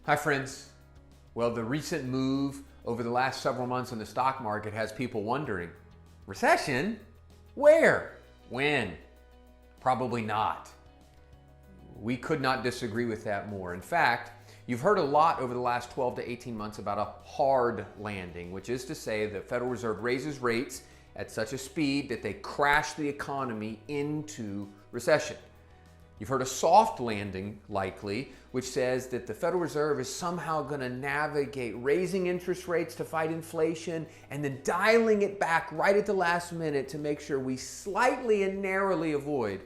Hi friends. Well, the recent move over the last several months in the stock market has people wondering, recession? Where? When? Probably not. We could not disagree with that more. In fact, you've heard a lot over the last 12 to 18 months about a hard landing, which is to say the Federal Reserve raises rates at such a speed that they crash the economy into recession. You've heard a soft landing, likely, which says that the Federal Reserve is somehow going to navigate raising interest rates to fight inflation and then dialing it back right at the last minute to make sure we slightly and narrowly avoid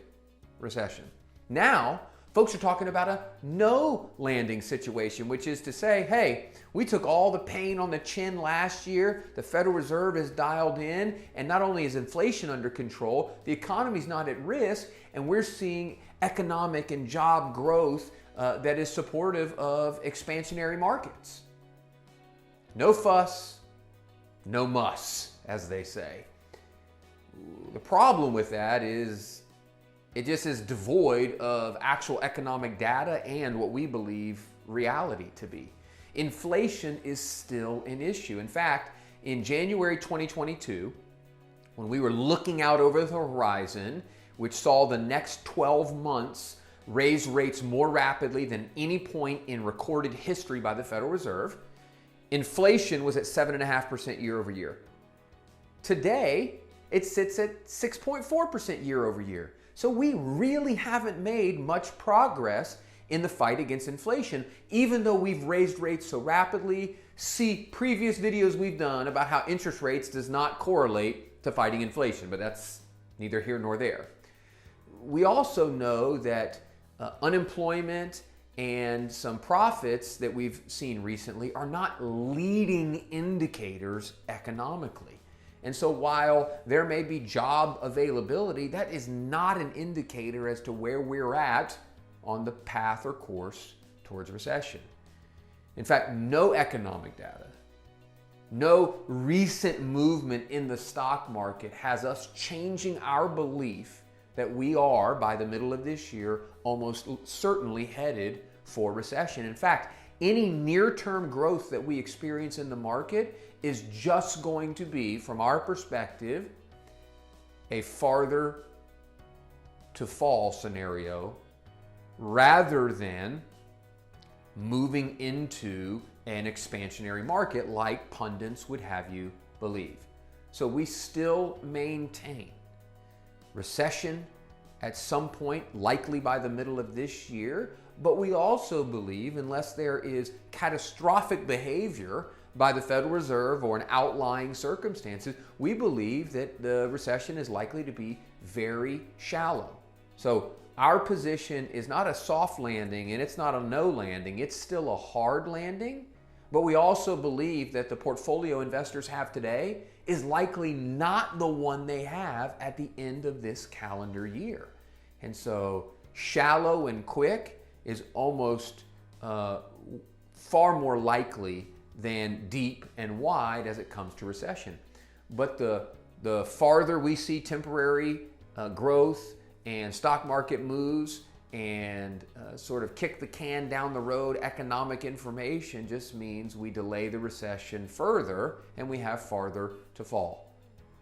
recession. Now, folks are talking about a no landing situation, which is to say, hey, we took all the pain on the chin last year. The Federal Reserve is dialed in, and not only is inflation under control, the economy's not at risk, and we're seeing economic and job growth that is supportive of expansionary markets. No fuss, no muss, as they say. The problem with that is it just is devoid of actual economic data and what we believe reality to be. Inflation is still an issue. In fact, in January 2022, when we were looking out over the horizon, which saw the next 12 months raise rates more rapidly than any point in recorded history by the Federal Reserve, inflation was at 7.5% year over year. Today, it sits at 6.4% year over year. So we really haven't made much progress in the fight against inflation, even though we've raised rates so rapidly. See previous videos we've done about how interest rates does not correlate to fighting inflation, but that's neither here nor there. We also know that unemployment and some profits that we've seen recently are not leading indicators economically. And so while there may be job availability, that is not an indicator as to where we're at on the path or course towards recession. In fact, no economic data, no recent movement in the stock market has us changing our belief that we are, by the middle of this year, almost certainly headed for recession. In fact, any near-term growth that we experience in the market is just going to be, from our perspective, a farther to fall scenario rather than moving into an expansionary market like pundits would have you believe. So we still maintain recession at some point, likely by the middle of this year, but we also believe, unless there is catastrophic behavior by the Federal Reserve or an outlying circumstances, we believe that the recession is likely to be very shallow. So our position is not a soft landing and it's not a no landing, it's still a hard landing. But we also believe that the portfolio investors have today is likely not the one they have at the end of this calendar year. And so shallow and quick is almost far more likely than deep and wide as it comes to recession. But the farther we see temporary growth and stock market moves and sort of kick the can down the road economic information just means we delay the recession further and we have farther to fall.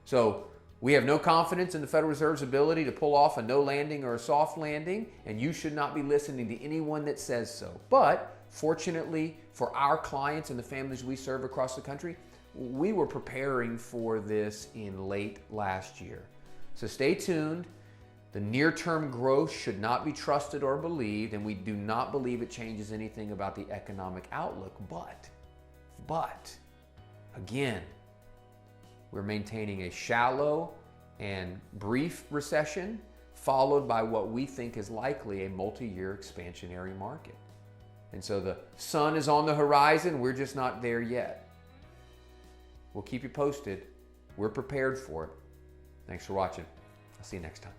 So we have no confidence in the Federal Reserve's ability to pull off a no landing or a soft landing, and you should not be listening to anyone that says so. But fortunately for our clients and the families we serve across the country, we were preparing for this in late last year. So stay tuned. The near-term growth should not be trusted or believed, and we do not believe it changes anything about the economic outlook. But, again, we're maintaining a shallow and brief recession, followed by what we think is likely a multi-year expansionary market. And so the sun is on the horizon, we're just not there yet. We'll keep you posted. We're prepared for it. Thanks for watching. I'll see you next time.